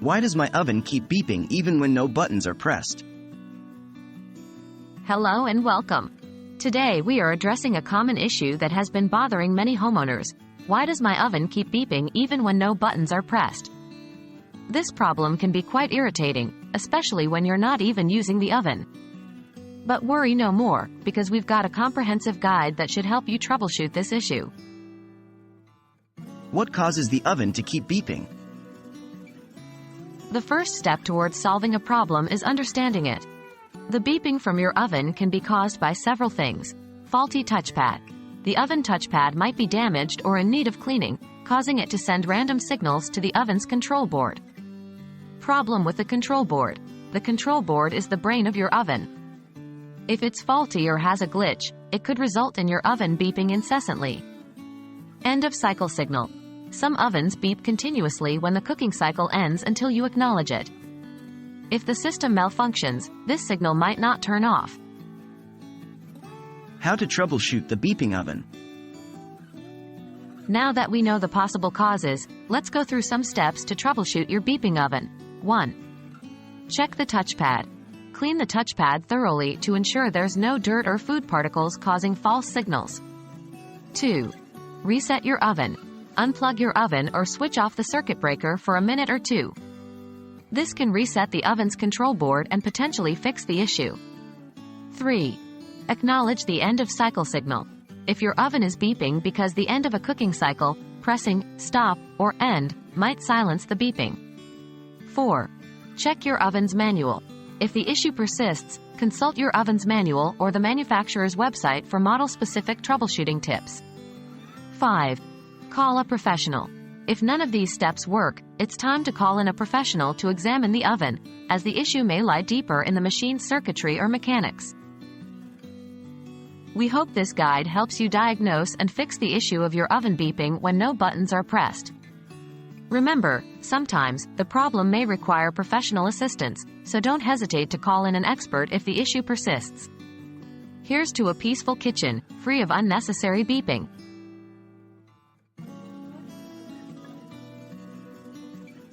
Why does my oven keep beeping even when no buttons are pressed? Hello and welcome. Today we are addressing a common issue that has been bothering many homeowners. Why does my oven keep beeping even when no buttons are pressed? This problem can be quite irritating, especially when you're not even using the oven. But worry no more, because we've got a comprehensive guide that should help you troubleshoot this issue. What causes the oven to keep beeping? The first step towards solving a problem is understanding it. The beeping from your oven can be caused by several things. Faulty touchpad. The oven touchpad might be damaged or in need of cleaning, causing it to send random signals to the oven's control board. Problem with the control board. The control board is the brain of your oven. If it's faulty or has a glitch, it could result in your oven beeping incessantly. End of cycle signal. Some ovens beep continuously when the cooking cycle ends until you acknowledge it. If the system malfunctions, this signal might not turn off. How to troubleshoot the beeping oven? Now that we know the possible causes, let's go through some steps to troubleshoot your beeping oven. 1. Check the touchpad. Clean the touchpad thoroughly to ensure there's no dirt or food particles causing false signals. 2. Reset your oven. Unplug your oven or switch off the circuit breaker for a minute or two. This can reset the oven's control board and potentially fix the issue. 3. Acknowledge the end of cycle signal. If your oven is beeping because the end of a cooking cycle, pressing stop or end might silence the beeping. 4. Check your oven's manual. If the issue persists, consult your oven's manual or the manufacturer's website for model-specific troubleshooting tips. 5. Call a professional. If none of these steps work, it's time to call in a professional to examine the oven, as the issue may lie deeper in the machine's circuitry or mechanics. We hope this guide helps you diagnose and fix the issue of your oven beeping when no buttons are pressed. Remember, sometimes the problem may require professional assistance, so don't hesitate to call in an expert if the issue persists. Here's to a peaceful kitchen, free of unnecessary beeping.